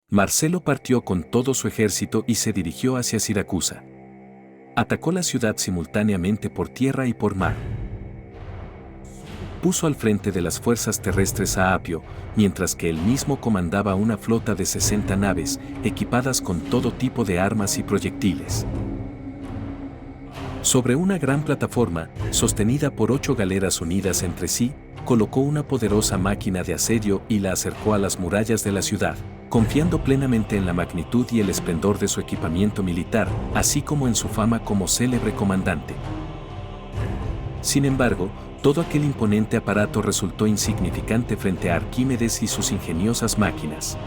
Marcelo partió con todo su ejército y se dirigió hacia Siracusa. Atacó la ciudad simultáneamente por tierra y por mar. Puso al frente de las fuerzas terrestres a Apio, mientras que él mismo comandaba una flota de 60 naves, equipadas con todo tipo de armas y proyectiles. Sobre una gran plataforma, sostenida por 8 galeras unidas entre sí, colocó una poderosa máquina de asedio y la acercó a las murallas de la ciudad, confiando plenamente en la magnitud y el esplendor de su equipamiento militar, así como en su fama como célebre comandante. Sin embargo, todo aquel imponente aparato resultó insignificante frente a Arquímedes y sus ingeniosas máquinas.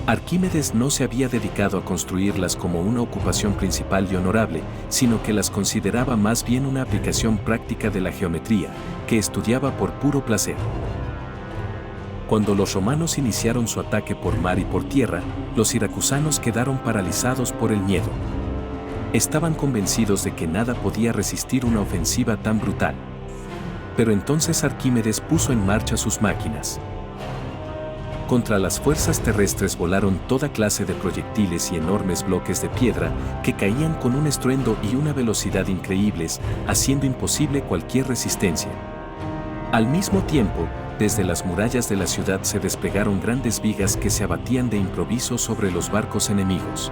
Arquímedes no se había dedicado a construirlas como una ocupación principal y honorable, sino que las consideraba más bien una aplicación práctica de la geometría, que estudiaba por puro placer. Cuando los romanos iniciaron su ataque por mar y por tierra, los siracusanos quedaron paralizados por el miedo. Estaban convencidos de que nada podía resistir una ofensiva tan brutal. Pero entonces Arquímedes puso en marcha sus máquinas. Contra las fuerzas terrestres volaron toda clase de proyectiles y enormes bloques de piedra que caían con un estruendo y una velocidad increíbles, haciendo imposible cualquier resistencia. Al mismo tiempo, desde las murallas de la ciudad se desplegaron grandes vigas que se abatían de improviso sobre los barcos enemigos.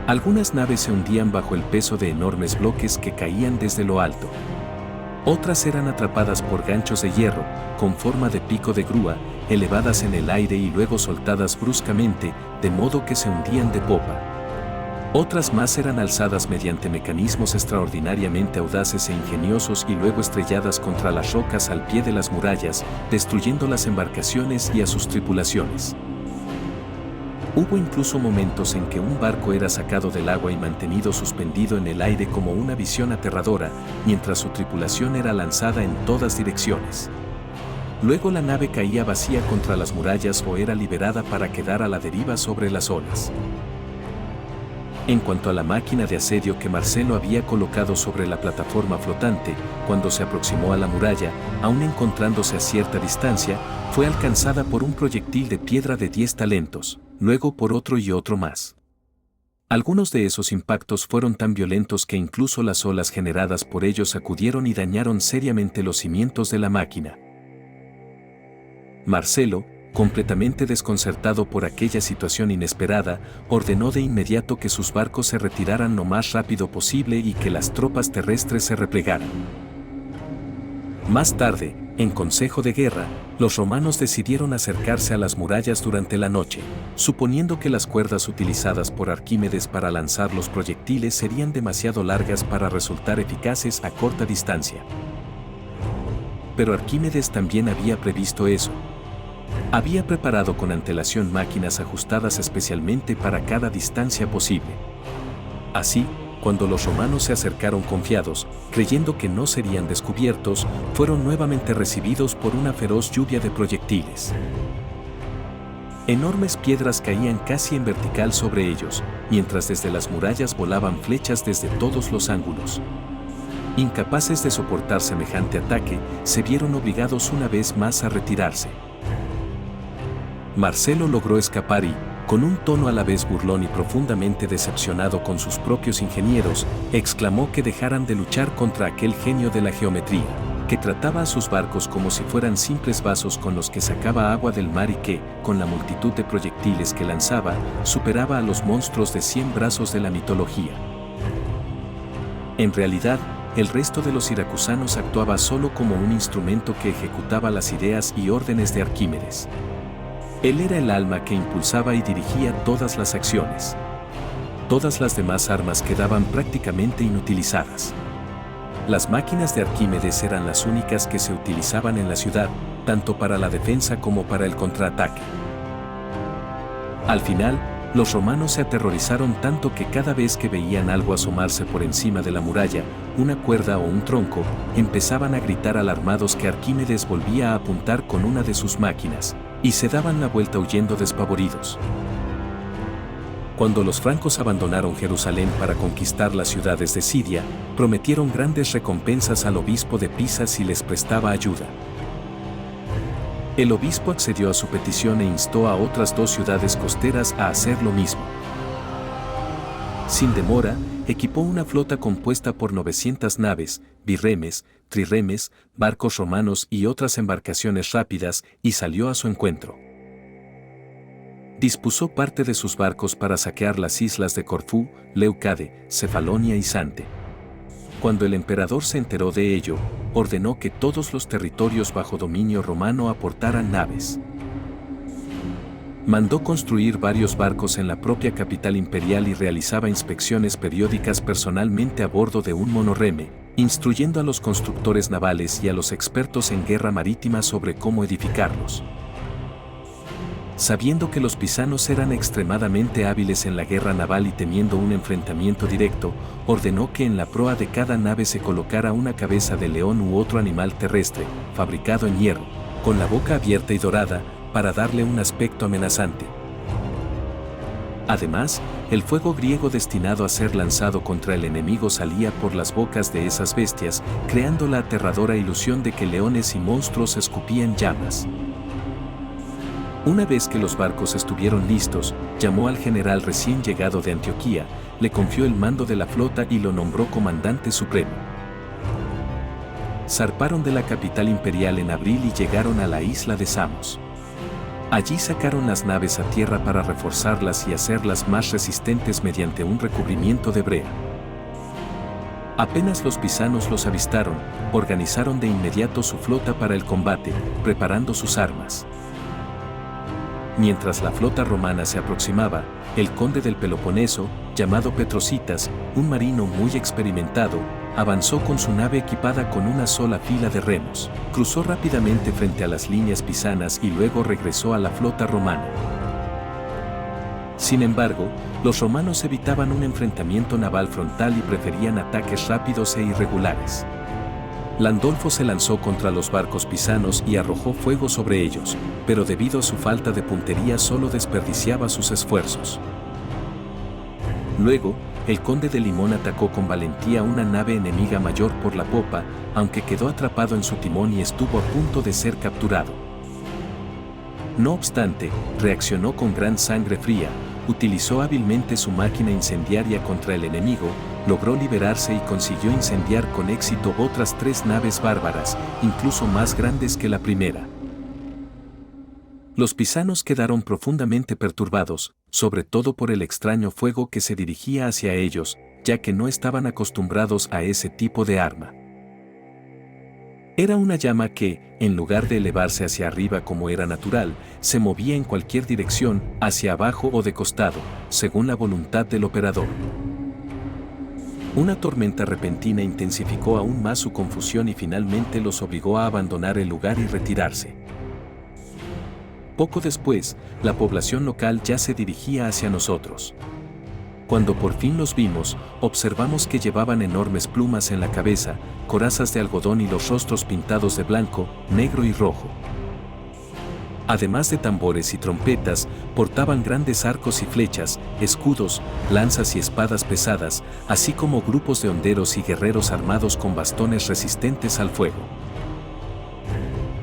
Algunas naves se hundían bajo el peso de enormes bloques que caían desde lo alto. Otras eran atrapadas por ganchos de hierro, con forma de pico de grúa, elevadas en el aire y luego soltadas bruscamente, de modo que se hundían de popa. Otras más eran alzadas mediante mecanismos extraordinariamente audaces e ingeniosos y luego estrelladas contra las rocas al pie de las murallas, destruyendo las embarcaciones y a sus tripulaciones. Hubo incluso momentos en que un barco era sacado del agua y mantenido suspendido en el aire como una visión aterradora, mientras su tripulación era lanzada en todas direcciones. Luego la nave caía vacía contra las murallas o era liberada para quedar a la deriva sobre las olas. En cuanto a la máquina de asedio que Marcelo había colocado sobre la plataforma flotante, cuando se aproximó a la muralla, aún encontrándose a cierta distancia, fue alcanzada por un proyectil de piedra de 10 talentos, luego por otro y otro más. Algunos de esos impactos fueron tan violentos que incluso las olas generadas por ellos sacudieron y dañaron seriamente los cimientos de la máquina. Marcelo, completamente desconcertado por aquella situación inesperada, ordenó de inmediato que sus barcos se retiraran lo más rápido posible y que las tropas terrestres se replegaran. Más tarde, en consejo de guerra, los romanos decidieron acercarse a las murallas durante la noche, suponiendo que las cuerdas utilizadas por Arquímedes para lanzar los proyectiles serían demasiado largas para resultar eficaces a corta distancia. Pero Arquímedes también había previsto eso. Había preparado con antelación máquinas ajustadas especialmente para cada distancia posible. Así, cuando los romanos se acercaron confiados, creyendo que no serían descubiertos, fueron nuevamente recibidos por una feroz lluvia de proyectiles. Enormes piedras caían casi en vertical sobre ellos, mientras desde las murallas volaban flechas desde todos los ángulos. Incapaces de soportar semejante ataque, se vieron obligados una vez más a retirarse. Marcelo logró escapar y, con un tono a la vez burlón y profundamente decepcionado con sus propios ingenieros, exclamó que dejaran de luchar contra aquel genio de la geometría, que trataba a sus barcos como si fueran simples vasos con los que sacaba agua del mar y que, con la multitud de proyectiles que lanzaba, superaba a los monstruos de 100 brazos de la mitología. En realidad, el resto de los siracusanos actuaba solo como un instrumento que ejecutaba las ideas y órdenes de Arquímedes. Él era el alma que impulsaba y dirigía todas las acciones. Todas las demás armas quedaban prácticamente inutilizadas. Las máquinas de Arquímedes eran las únicas que se utilizaban en la ciudad, tanto para la defensa como para el contraataque. Al final, los romanos se aterrorizaron tanto que cada vez que veían algo asomarse por encima de la muralla, una cuerda o un tronco, empezaban a gritar alarmados que Arquímedes volvía a apuntar con una de sus máquinas, y se daban la vuelta huyendo despavoridos. Cuando los francos abandonaron Jerusalén para conquistar las ciudades de Siria, prometieron grandes recompensas al obispo de Pisa si les prestaba ayuda. El obispo accedió a su petición e instó a otras 2 ciudades costeras a hacer lo mismo. Sin demora, equipó una flota compuesta por 900 naves, birremes, trirremes, barcos romanos y otras embarcaciones rápidas y salió a su encuentro. Dispuso parte de sus barcos para saquear las islas de Corfú, Leucade, Cefalonia y Zante. Cuando el emperador se enteró de ello, ordenó que todos los territorios bajo dominio romano aportaran naves. Mandó construir varios barcos en la propia capital imperial y realizaba inspecciones periódicas personalmente a bordo de un monorreme, instruyendo a los constructores navales y a los expertos en guerra marítima sobre cómo edificarlos. Sabiendo que los pisanos eran extremadamente hábiles en la guerra naval y temiendo un enfrentamiento directo, ordenó que en la proa de cada nave se colocara una cabeza de león u otro animal terrestre, fabricado en hierro, con la boca abierta y dorada, para darle un aspecto amenazante. Además, el fuego griego destinado a ser lanzado contra el enemigo salía por las bocas de esas bestias, creando la aterradora ilusión de que leones y monstruos escupían llamas. Una vez que los barcos estuvieron listos, llamó al general recién llegado de Antioquía, le confió el mando de la flota y lo nombró comandante supremo. Zarparon de la capital imperial en abril y llegaron a la isla de Samos. Allí sacaron las naves a tierra para reforzarlas y hacerlas más resistentes mediante un recubrimiento de brea. Apenas los pisanos los avistaron, organizaron de inmediato su flota para el combate, preparando sus armas. Mientras la flota romana se aproximaba, el conde del Peloponeso, llamado Petrocitas, un marino muy experimentado, avanzó con su nave equipada con una sola fila de remos, cruzó rápidamente frente a las líneas pisanas y luego regresó a la flota romana. Sin embargo, los romanos evitaban un enfrentamiento naval frontal y preferían ataques rápidos e irregulares. Landolfo se lanzó contra los barcos pisanos y arrojó fuego sobre ellos, pero debido a su falta de puntería solo desperdiciaba sus esfuerzos. Luego, el conde de Limón atacó con valentía una nave enemiga mayor por la popa, aunque quedó atrapado en su timón y estuvo a punto de ser capturado. No obstante, reaccionó con gran sangre fría, utilizó hábilmente su máquina incendiaria contra el enemigo, logró liberarse y consiguió incendiar con éxito otras 3 naves bárbaras, incluso más grandes que la primera. Los pisanos quedaron profundamente perturbados, sobre todo por el extraño fuego que se dirigía hacia ellos, ya que no estaban acostumbrados a ese tipo de arma. Era una llama que, en lugar de elevarse hacia arriba como era natural, se movía en cualquier dirección, hacia abajo o de costado, según la voluntad del operador. Una tormenta repentina intensificó aún más su confusión y finalmente los obligó a abandonar el lugar y retirarse. Poco después, la población local ya se dirigía hacia nosotros. Cuando por fin los vimos, observamos que llevaban enormes plumas en la cabeza, corazas de algodón y los rostros pintados de blanco, negro y rojo. Además de tambores y trompetas, portaban grandes arcos y flechas, escudos, lanzas y espadas pesadas, así como grupos de honderos y guerreros armados con bastones resistentes al fuego.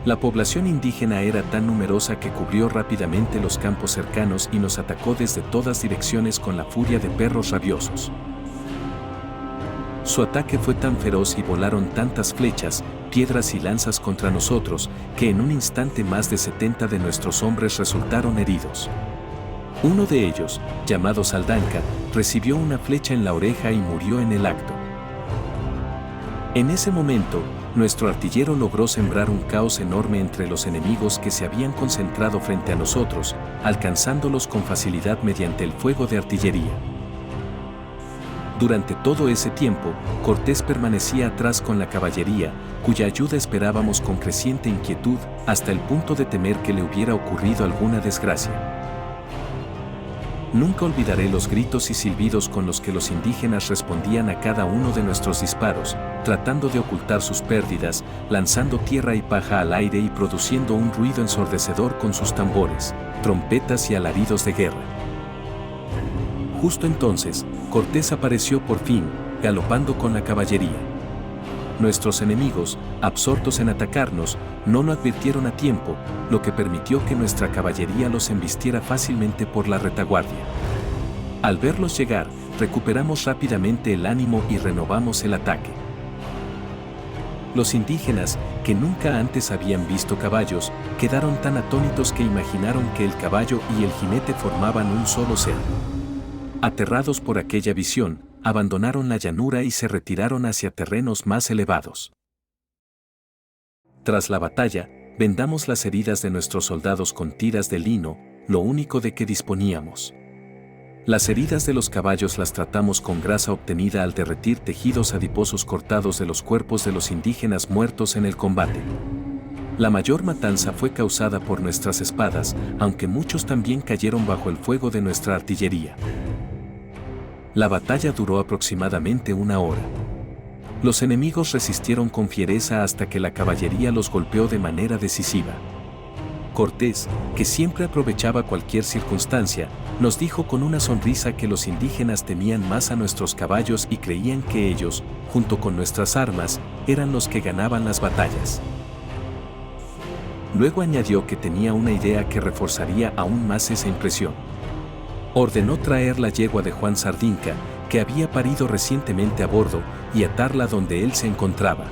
La población indígena era tan numerosa que cubrió rápidamente los campos cercanos y nos atacó desde todas direcciones con la furia de perros rabiosos. Su ataque fue tan feroz y volaron tantas flechas, piedras y lanzas contra nosotros, que en un instante más de 70 de nuestros hombres resultaron heridos. Uno de ellos, llamado Saldanca, recibió una flecha en la oreja y murió en el acto. En ese momento, nuestro artillero logró sembrar un caos enorme entre los enemigos que se habían concentrado frente a nosotros, alcanzándolos con facilidad mediante el fuego de artillería. Durante todo ese tiempo, Cortés permanecía atrás con la caballería, cuya ayuda esperábamos con creciente inquietud, hasta el punto de temer que le hubiera ocurrido alguna desgracia. Nunca olvidaré los gritos y silbidos con los que los indígenas respondían a cada uno de nuestros disparos, tratando de ocultar sus pérdidas, lanzando tierra y paja al aire y produciendo un ruido ensordecedor con sus tambores, trompetas y alaridos de guerra. Justo entonces, Cortés apareció por fin, galopando con la caballería. Nuestros enemigos, absortos en atacarnos, no lo advirtieron a tiempo, lo que permitió que nuestra caballería los embistiera fácilmente por la retaguardia. Al verlos llegar, recuperamos rápidamente el ánimo y renovamos el ataque. Los indígenas, que nunca antes habían visto caballos, quedaron tan atónitos que imaginaron que el caballo y el jinete formaban un solo ser. Aterrados por aquella visión, abandonaron la llanura y se retiraron hacia terrenos más elevados. Tras la batalla, vendamos las heridas de nuestros soldados con tiras de lino, lo único de que disponíamos. Las heridas de los caballos las tratamos con grasa obtenida al derretir tejidos adiposos cortados de los cuerpos de los indígenas muertos en el combate. La mayor matanza fue causada por nuestras espadas, aunque muchos también cayeron bajo el fuego de nuestra artillería. La batalla duró aproximadamente 1 hora. Los enemigos resistieron con fiereza hasta que la caballería los golpeó de manera decisiva. Cortés, que siempre aprovechaba cualquier circunstancia, nos dijo con una sonrisa que los indígenas temían más a nuestros caballos y creían que ellos, junto con nuestras armas, eran los que ganaban las batallas. Luego añadió que tenía una idea que reforzaría aún más esa impresión. Ordenó traer la yegua de Juan Sardinka, que había parido recientemente a bordo, y atarla donde él se encontraba.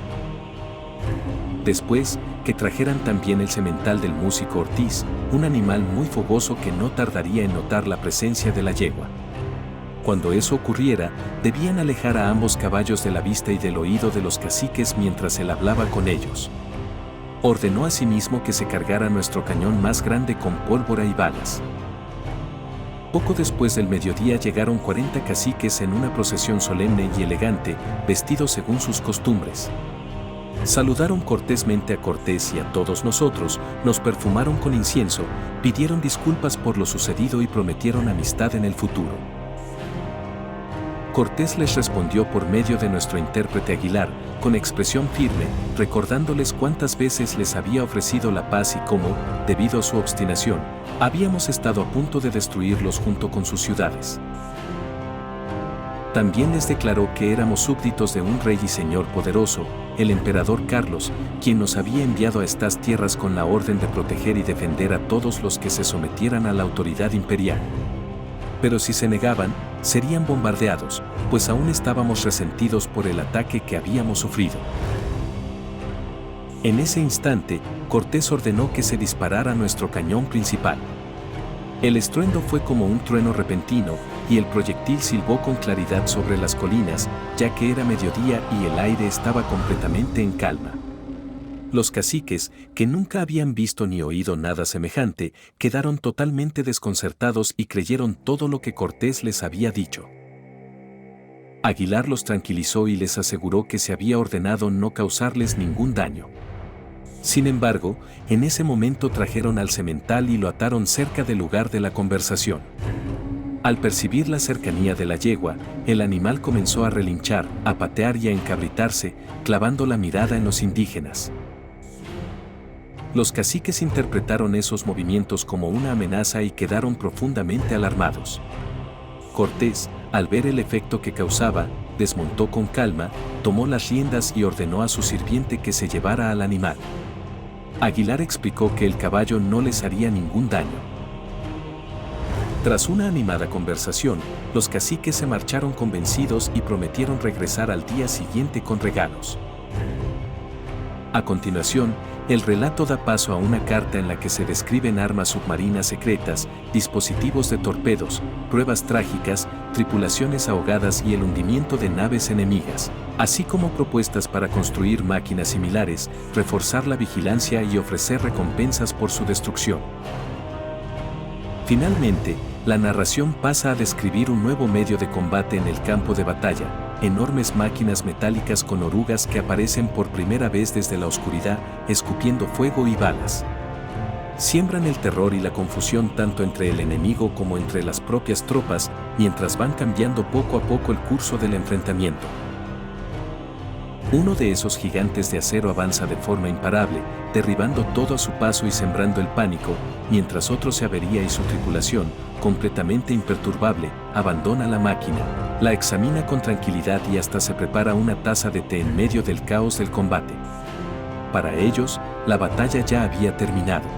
Después, que trajeran también el semental del músico Ortiz, un animal muy fogoso que no tardaría en notar la presencia de la yegua. Cuando eso ocurriera, debían alejar a ambos caballos de la vista y del oído de los caciques mientras él hablaba con ellos. Ordenó asimismo que se cargara nuestro cañón más grande con pólvora y balas. Poco después del mediodía llegaron 40 caciques en una procesión solemne y elegante, vestidos según sus costumbres. Saludaron cortésmente a Cortés y a todos nosotros, nos perfumaron con incienso, pidieron disculpas por lo sucedido y prometieron amistad en el futuro. Cortés les respondió por medio de nuestro intérprete Aguilar, con expresión firme, recordándoles cuántas veces les había ofrecido la paz y cómo, debido a su obstinación, habíamos estado a punto de destruirlos junto con sus ciudades. También les declaró que éramos súbditos de un rey y señor poderoso, el emperador Carlos, quien nos había enviado a estas tierras con la orden de proteger y defender a todos los que se sometieran a la autoridad imperial. Pero si se negaban, serían bombardeados, pues aún estábamos resentidos por el ataque que habíamos sufrido. En ese instante, Cortés ordenó que se disparara nuestro cañón principal. El estruendo fue como un trueno repentino, y el proyectil silbó con claridad sobre las colinas, ya que era mediodía y el aire estaba completamente en calma. Los caciques, que nunca habían visto ni oído nada semejante, quedaron totalmente desconcertados y creyeron todo lo que Cortés les había dicho. Aguilar los tranquilizó y les aseguró que se había ordenado no causarles ningún daño. Sin embargo, en ese momento trajeron al semental y lo ataron cerca del lugar de la conversación. Al percibir la cercanía de la yegua, el animal comenzó a relinchar, a patear y a encabritarse, clavando la mirada en los indígenas. Los caciques interpretaron esos movimientos como una amenaza y quedaron profundamente alarmados. Cortés, al ver el efecto que causaba, desmontó con calma, tomó las riendas y ordenó a su sirviente que se llevara al animal. Aguilar explicó que el caballo no les haría ningún daño. Tras una animada conversación, los caciques se marcharon convencidos y prometieron regresar al día siguiente con regalos. A continuación, el relato da paso a una carta en la que se describen armas submarinas secretas, dispositivos de torpedos, pruebas trágicas, tripulaciones ahogadas y el hundimiento de naves enemigas, así como propuestas para construir máquinas similares, reforzar la vigilancia y ofrecer recompensas por su destrucción. Finalmente, la narración pasa a describir un nuevo medio de combate en el campo de batalla, enormes máquinas metálicas con orugas que aparecen por primera vez desde la oscuridad, escupiendo fuego y balas. Siembran el terror y la confusión tanto entre el enemigo como entre las propias tropas, mientras van cambiando poco a poco el curso del enfrentamiento. Uno de esos gigantes de acero avanza de forma imparable, derribando todo a su paso y sembrando el pánico, mientras otro se avería y su tripulación, completamente imperturbable, abandona la máquina, la examina con tranquilidad y hasta se prepara una taza de té en medio del caos del combate. Para ellos, la batalla ya había terminado.